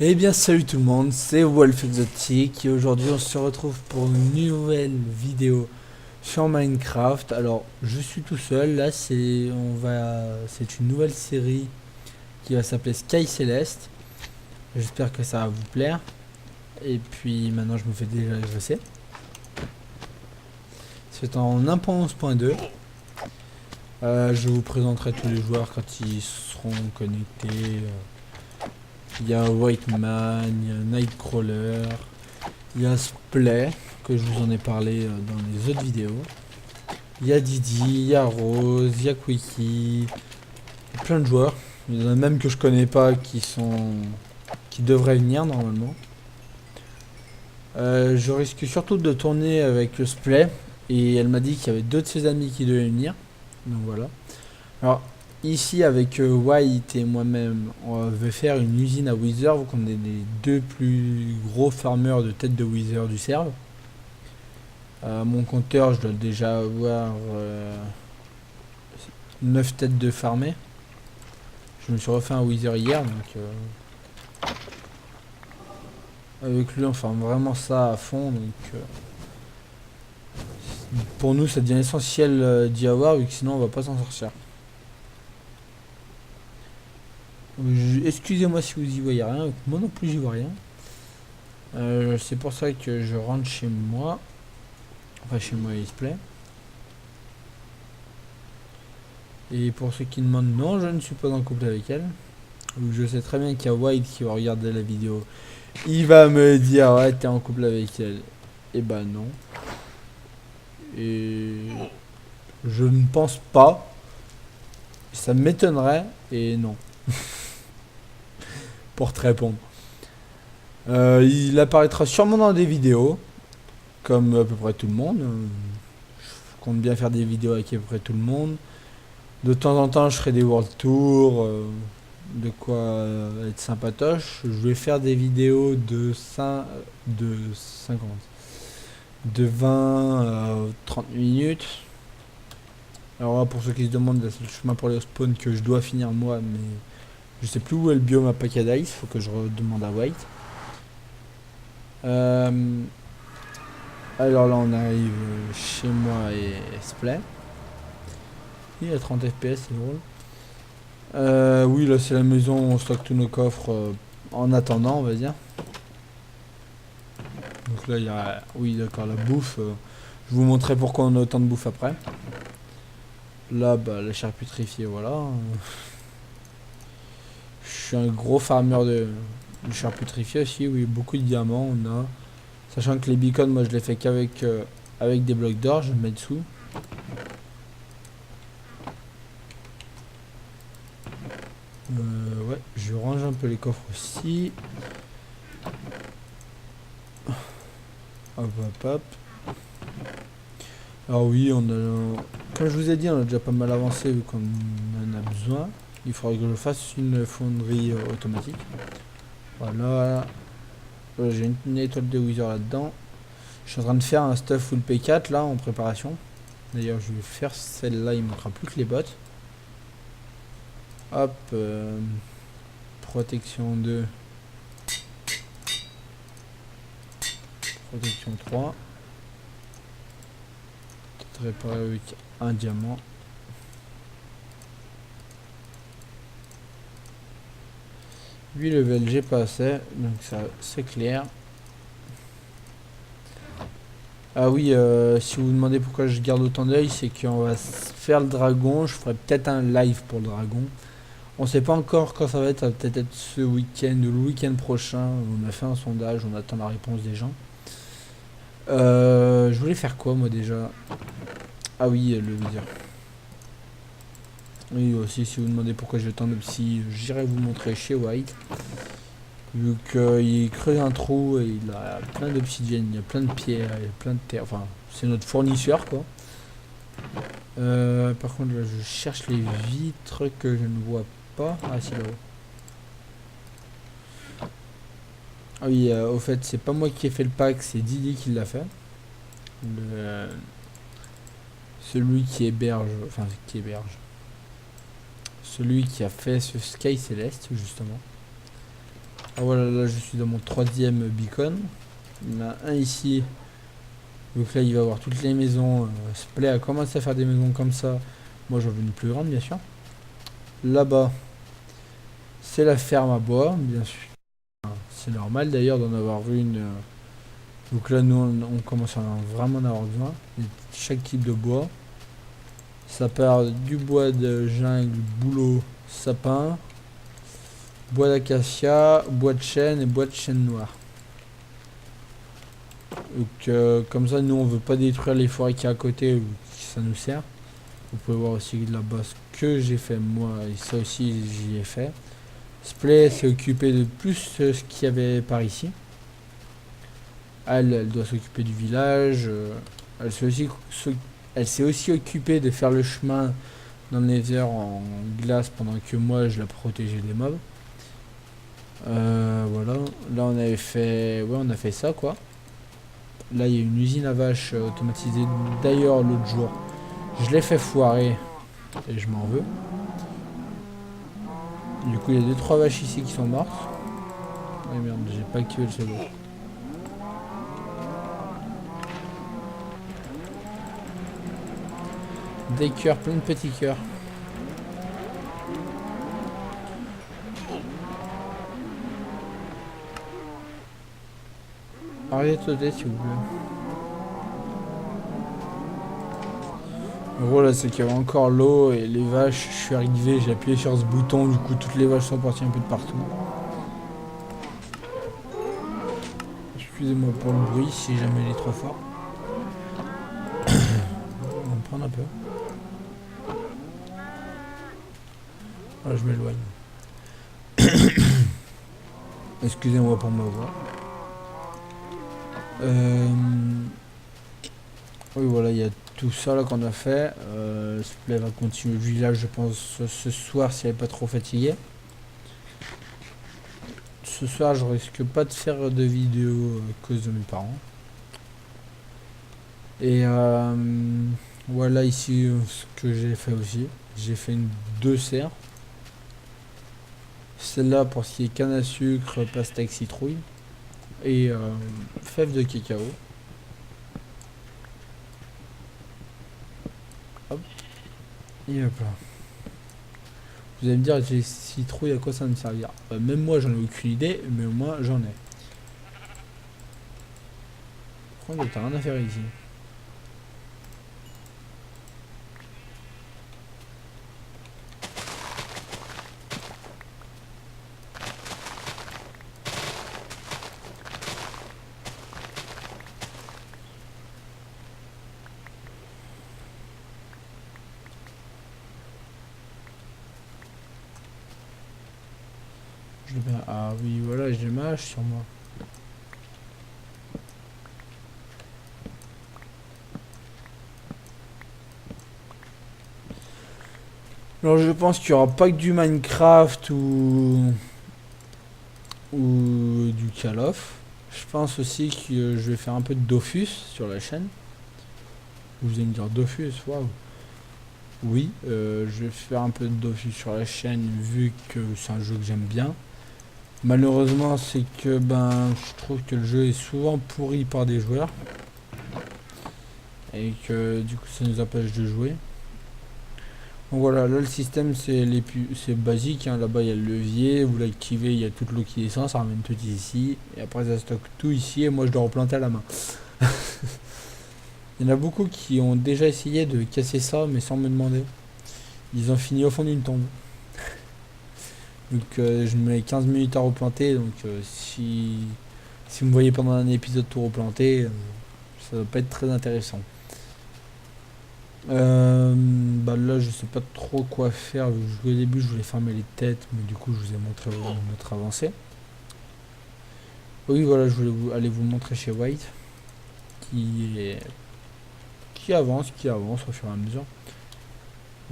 Eh bien salut tout le monde, c'est Wolf Exotic et aujourd'hui on se retrouve pour une nouvelle vidéo sur Minecraft. Alors je suis tout seul, là c'est une nouvelle série qui va s'appeler Sky Celeste. J'espère que ça va vous plaire. Et puis maintenant je me fais déjà agresser. C'est en 1.11.2. Je vous présenterai tous les joueurs quand ils seront connectés. Il y a White Man, il y a Nightcrawler. Il y a Splay, que je vous en ai parlé dans les autres vidéos. Il y a Didi, il y a Rose, il y a Quickie. Il y a plein de joueurs. Il y en a même que je connais pas qui devraient venir normalement. Je risque surtout de tourner avec le Splay. Et elle m'a dit qu'il y avait deux de ses amis qui devaient venir. Donc voilà. Alors ici avec White et moi-même, on veut faire une usine à Wither. Vu qu'on est les deux plus gros farmers de tête de Wither du serve. Mon compteur, je dois déjà avoir 9 têtes de farmé. Je me suis refait un Wither hier, donc avec lui on farme vraiment ça à fond. Donc pour nous ça devient essentiel d'y avoir, vu que sinon on va pas s'en sortir. Excusez-moi si vous y voyez rien, moi non plus j'y vois rien. C'est pour ça que je rentre chez moi. Enfin chez moi il se plaît. Et pour ceux qui demandent, non, je ne suis pas en couple avec elle. Je sais très bien qu'il y a White qui va regarder la vidéo. Il va me dire, ouais, t'es en couple avec elle. Et bah non. Et je ne pense pas. Ça m'étonnerait. Et non. Pour te répondre. Il apparaîtra sûrement dans des vidéos. Comme à peu près tout le monde. Je compte bien faire des vidéos avec à peu près tout le monde. De temps en temps, je ferai des World Tours. De quoi être sympatoche. Je vais faire des vidéos de 50, de 20 à 30 minutes. Alors là, pour ceux qui se demandent, c'est le chemin pour les spawn que je dois finir moi, mais je sais plus où est le biome à Paradise, faut que je redemande à White. Alors là, on arrive chez moi et Splay. Il y a 30 FPS, c'est drôle. Oui, là c'est la maison où on stocke tous nos coffres en attendant, on va dire. Donc là, il y a... Oui, d'accord, la bouffe. Je vous montrerai pourquoi on a autant de bouffe après. Là, bah, la charcuterie, voilà. Je suis un gros farmer de charcuterie aussi, oui, beaucoup de diamants, on a. Sachant que les beacons, moi, je les fais qu'avec avec des blocs d'or, je me mets dessous. Ouais, je range un peu les coffres aussi. Hop, hop, hop. Alors oui, on a... Comme je vous ai dit, on a déjà pas mal avancé vu qu'on en a besoin. Il faudrait que je fasse une fonderie automatique. Voilà. J'ai une étoile de Wither là-dedans. Je suis en train de faire un stuff full P4 là en préparation. D'ailleurs, je vais faire celle-là, il ne manquera plus que les bottes. Hop. Protection 2. Protection 3. Peut-être réparer avec un diamant. Lui level j'ai pas assez, donc ça c'est clair. Ah oui, si vous vous demandez pourquoi je garde autant d'œil, c'est qu'on va faire le dragon. Je ferai peut-être un live pour le dragon. On sait pas encore quand ça va être peut-être être ce week-end ou le week-end prochain. On a fait un sondage, on attend la réponse des gens. Je voulais faire quoi moi déjà? Ah oui, le dire. Oui, aussi si vous demandez pourquoi j'ai autant de psy, j'irai vous montrer chez White. Vu qu'il creuse un trou et il a plein d'obsidienne, il y a plein de pierres, il y a plein de terre. Enfin, c'est notre fournisseur quoi. Par contre, là, je cherche les vitres que je ne vois pas. Ah, c'est là-haut. Ah oui, au fait, c'est pas moi qui ai fait le pack, c'est Didi qui l'a fait. Celui qui héberge, enfin, qui héberge. Celui qui a fait ce Sky Céleste, justement. Ah voilà, là je suis dans mon troisième beacon. Il y en a un ici. Donc là il va avoir toutes les maisons. Splay a commencé à faire des maisons comme ça. Moi j'en veux une plus grande bien sûr. Là-bas, c'est la ferme à bois, bien sûr. C'est normal d'ailleurs d'en avoir une. Donc là nous on commence à vraiment en avoir besoin. Chaque type de bois. Ça part du bois de jungle, bouleau, sapin, bois d'acacia, bois de chêne et bois de chêne noir. Donc comme ça nous on veut pas détruire les forêts qui est à côté où ça nous sert. Vous pouvez voir aussi là-bas ce que j'ai fait moi et ça aussi j'y ai fait. Splay s'est occupé de plus ce qu'il y avait par ici. Elle doit s'occuper du village. Elle s'est aussi occupée de faire le chemin dans le Nether en glace pendant que moi je la protégeais des mobs. Voilà. Là on avait fait. Ouais, on a fait ça quoi. Là il y a une usine à vaches automatisée. D'ailleurs l'autre jour, je l'ai fait foirer et je m'en veux. Du coup il y a 2-3 vaches ici qui sont mortes. Ah merde, j'ai pas activé le solo. Des cœurs, plein de petits cœurs. Arrêtez de sauter s'il vous plaît. En gros là c'est qu'il y avait encore l'eau et les vaches, je suis arrivé, j'ai appuyé sur ce bouton, du coup toutes les vaches sont parties un peu de partout. Excusez-moi pour le bruit si jamais il est trop fort. On va en prendre un peu. Voilà, je m'éloigne. Excusez-moi pour ma voix. Oui voilà, il y a tout ça là qu'on a fait. Splay va continuer le village je pense ce soir si elle n'est pas trop fatiguée. Ce soir je risque pas de faire de vidéo à cause de mes parents. Et voilà ici ce que j'ai fait aussi. J'ai fait deux serres. Celle-là pour ce qui est canne à sucre, pastèque, citrouille. Et fèves de cacao. Hop. Et hop là. Vous allez me dire, j'ai citrouille, à quoi ça va me servir? Même moi j'en ai aucune idée, mais au moins j'en ai. Par contre, t'as rien à faire ici. Ah oui, voilà, j'ai ma hache sur moi. Alors je pense qu'il n'y aura pas que du Minecraft ou du Call of. Je pense aussi que je vais faire un peu de Dofus sur la chaîne. Vous allez me dire Dofus, waouh. Oui, je vais faire un peu de Dofus sur la chaîne vu que c'est un jeu que j'aime bien. Malheureusement, c'est que je trouve que le jeu est souvent pourri par des joueurs. Et que du coup ça nous empêche de jouer. Donc voilà, là le système c'est basique, hein. Là-bas il y a le levier, vous l'activez, il y a toute l'eau qui descend, ça ramène tout ici, et après ça stocke tout ici, et moi je dois replanter à la main. Il y en a beaucoup qui ont déjà essayé de casser ça, mais sans me demander. Ils ont fini au fond d'une tombe. Donc je mets 15 minutes à replanter, donc si vous me voyez pendant un épisode tout replanter, ça va pas être très intéressant. Là je sais pas trop quoi faire. Au début je voulais farmer les têtes, mais du coup je vous ai montré notre avancée. Oui voilà, je voulais aller vous montrer chez White qui avance au fur et à mesure.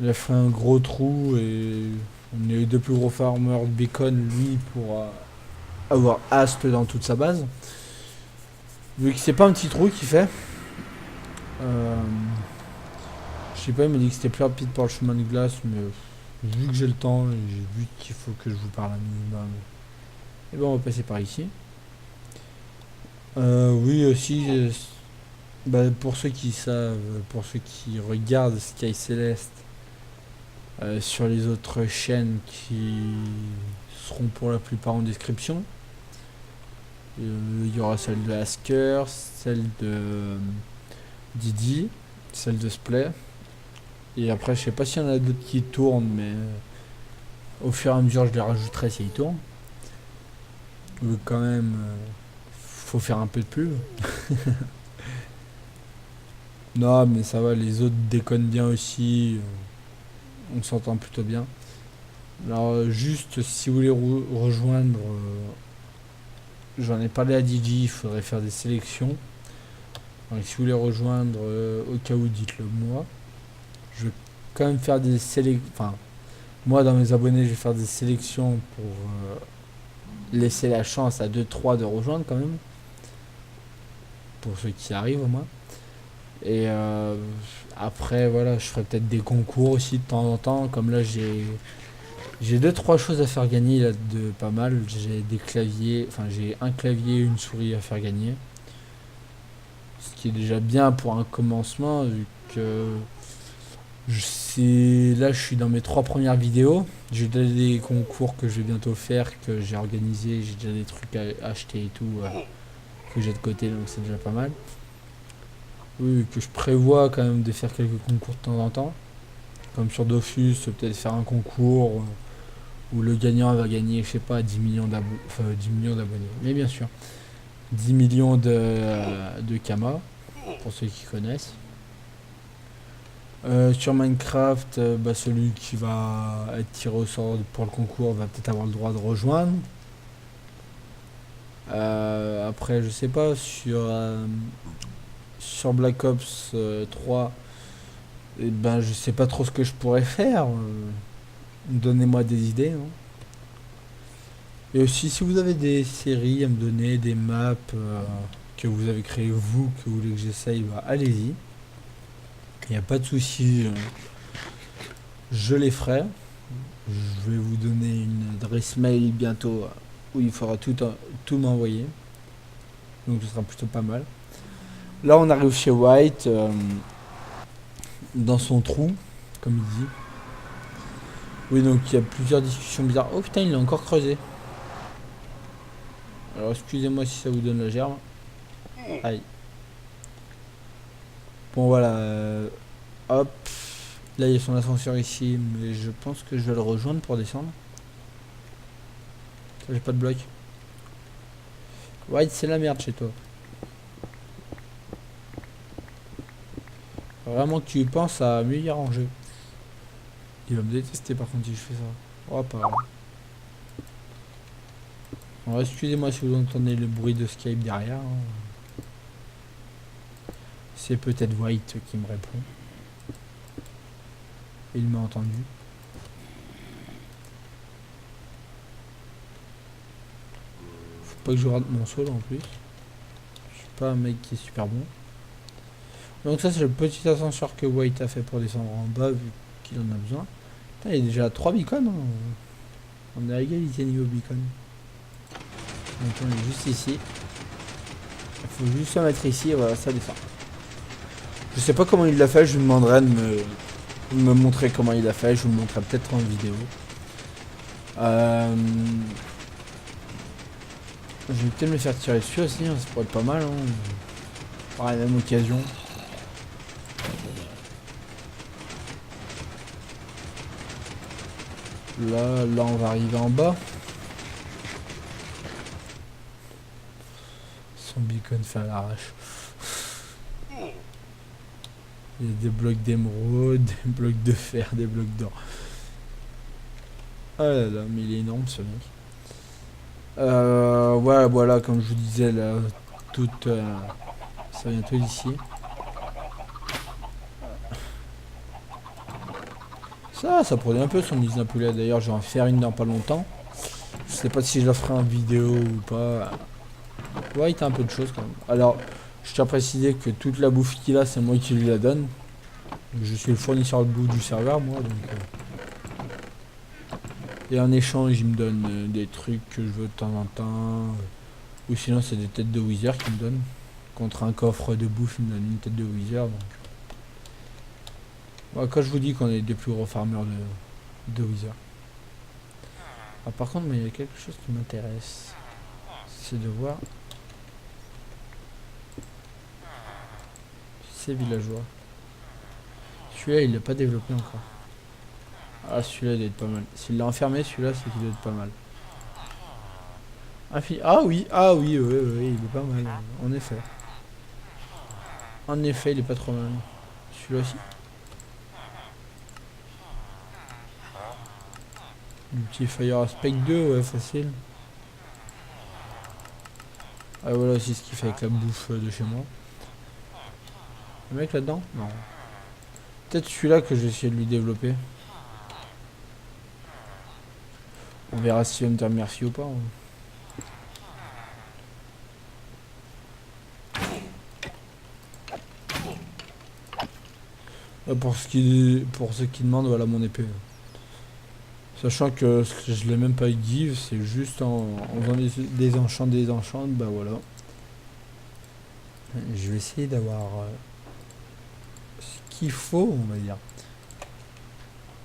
Il a fait un gros trou et on est les deux plus gros farmers de bacon, lui pour avoir Ast dans toute sa base. Vu que c'est pas un petit trou qu'il fait. Je sais pas, il m'a dit que c'était plus rapide par le chemin de glace, mais vu que j'ai le temps et j'ai vu qu'il faut que je vous parle un minimum, Et bon, on va passer par ici. Oui, aussi, bah, pour ceux qui savent, pour ceux qui regardent Sky Celeste sur les autres chaînes qui seront pour la plupart en description, il y aura celle de Asker, celle de Didi, celle de Splay. Et après, je sais pas s'il y en a d'autres qui tournent, mais au fur et à mesure, je les rajouterai s'ils tournent. Mais quand même, faut faire un peu de pub. Non, mais ça va, les autres déconnent bien aussi. On s'entend plutôt bien. Alors, juste si vous voulez rejoindre, j'en ai parlé à DJ, il faudrait faire des sélections. Donc, si vous voulez rejoindre, au cas où, dites-le moi. Je vais quand même faire des sélections. Enfin, moi, dans mes abonnés, je vais faire des sélections pour laisser la chance à 2-3 de rejoindre quand même. Pour ceux qui arrivent au moins. Et après, voilà, je ferai peut-être des concours aussi de temps en temps. Comme là, j'ai 2-3 choses à faire gagner là, de pas mal. J'ai des claviers, enfin, j'ai un clavier et une souris à faire gagner. Ce qui est déjà bien pour un commencement, vu que là, je suis dans mes 3 premières vidéos. J'ai déjà des concours que je vais bientôt faire, que j'ai organisé. J'ai déjà des trucs à acheter et tout, que j'ai de côté, donc c'est déjà pas mal. Oui, que je prévois quand même de faire quelques concours de temps en temps. Comme sur Dofus, peut-être faire un concours où le gagnant va gagner, je sais pas, 10 millions d'abonnés. Mais bien sûr, 10 millions de Kama, pour ceux qui connaissent. Sur Minecraft, bah, celui qui va être tiré au sort pour le concours va peut-être avoir le droit de rejoindre. Après, je sais pas, sur Black Ops 3, et ben, je sais pas trop ce que je pourrais faire. Donnez-moi des idées. Hein. Et aussi, si vous avez des séries à me donner, des maps que vous avez créées vous, que vous voulez que j'essaye, bah, allez-y. Il n'y a pas de souci, je les ferai. Je vais vous donner une adresse mail bientôt où il faudra tout m'envoyer. Donc ce sera plutôt pas mal. Là, on arrive chez White, dans son trou, comme il dit. Oui, donc il y a plusieurs discussions bizarres. Oh putain, il l'a encore creusé. Alors excusez-moi si ça vous donne la gerbe. Aïe. Bon voilà. Hop. Là il y a son ascenseur ici, mais je pense que je vais le rejoindre pour descendre. J'ai pas de bloc. White, c'est la merde chez toi. Vraiment que tu penses à mieux y arranger. Il va me détester par contre si je fais ça. Oh pas grave. Alors excusez-moi si vous entendez le bruit de Skype derrière. Hein. C'est peut-être White qui me répond. Il m'a entendu. Faut pas que je rate mon solo en plus. Je suis pas un mec qui est super bon. Donc ça c'est le petit ascenseur que White a fait pour descendre en bas vu qu'il en a besoin. Putain, il y a déjà 3 beacons. Hein. On est à égalité niveau beacon. Donc on est juste ici. Il faut juste se mettre ici et voilà, ça descend. Je sais pas comment il l'a fait, je lui demanderai de me montrer comment il a fait, je vous le montrerai peut-être en vidéo. Je vais peut-être me faire tirer dessus aussi, hein, ça pourrait être pas mal. Hein. Par la même occasion. Là, on va arriver en bas. Son beacon fait à l'arrache. Il y a des blocs d'émeraude, des blocs de fer, des blocs d'or. Ah là là, mais il est énorme ce mec. Voilà, comme je vous disais, là, ça vient tout d'ici. Ça produit un peu son usine à poulet. D'ailleurs, je vais en faire une dans pas longtemps. Je sais pas si je la ferai en vidéo ou pas. Ouais, il y a un peu de choses quand même. Alors, je tiens à préciser que toute la bouffe qu'il a, c'est moi qui lui la donne. Je suis le fournisseur de bouffe du serveur, moi. Donc, Et en échange, il me donne des trucs que je veux de temps en temps. Ou sinon, c'est des têtes de Wither qu'il me donne. Contre un coffre de bouffe, il me donne une tête de Wither. Donc. Ouais, quand je vous dis qu'on est des plus gros farmers de Wither. Ah, par contre, mais il y a quelque chose qui m'intéresse. C'est de voir ces villageois. Celui-là, il l'a pas développé encore. Ah, celui-là, il doit être pas mal. S'il l'a enfermé, celui-là, c'est qu'il doit être pas mal. Ah oui, oui, il est pas mal. En effet. En effet, il est pas trop mal. Celui-là aussi. Du petit Fire Aspect 2, ouais, facile. Ah, voilà aussi ce qu'il fait avec la bouffe de chez moi. Le mec là-dedans? Non. Peut-être celui-là que je vais essayer de lui développer. On verra s'il va me dire merci ou pas. Pour ceux qui demandent, voilà mon épée. Sachant que je l'ai même pas give, c'est juste en faisant des enchants, bah voilà. Je vais essayer d'avoir ce qu'il faut, on va dire.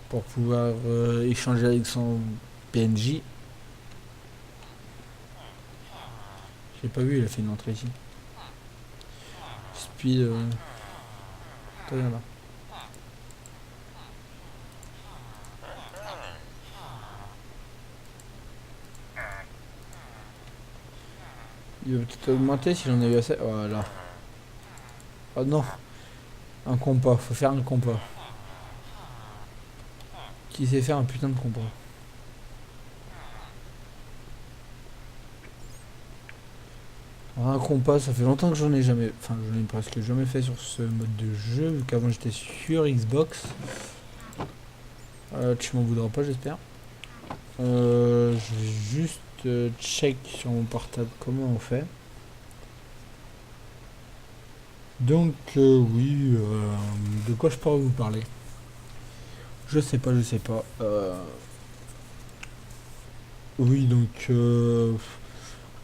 Pour pouvoir échanger avec son PNJ. J'ai pas vu, il a fait une entrée ici. Speed. Toi, là. Il va peut-être augmenter si j'en ai eu assez. Voilà. Oh non. Un compas, faut faire un compas. Qui sait faire un putain de compas? Alors, un compas, ça fait longtemps que j'en ai jamais. Enfin, j'en ai presque jamais fait sur ce mode de jeu, vu qu'avant j'étais sur Xbox. Tu m'en voudras pas, j'espère. Je vais juste check sur mon portable comment on fait. Donc, oui, de quoi je pourrais vous parler? Je sais pas, je sais pas. Oui, donc,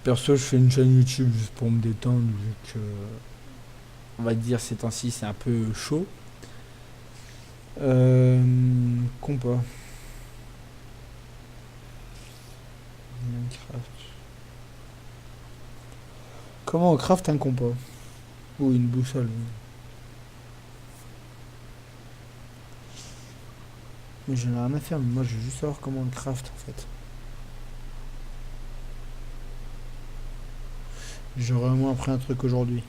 perso, je fais une chaîne YouTube juste pour me détendre, vu que, on va dire, ces temps-ci, c'est un peu chaud. Compas. Minecraft. Comment on craft un compas? Ou une boussole? Mais j'en ai rien à faire, mais moi je veux juste savoir comment on le craft en fait. J'aurais au moins appris un truc aujourd'hui.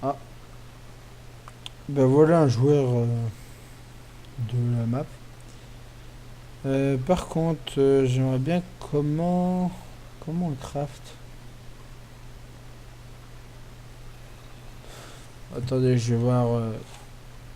Ah, ben voilà un joueur de la map. Par contre, j'aimerais bien comment on craft. Attendez, je vais voir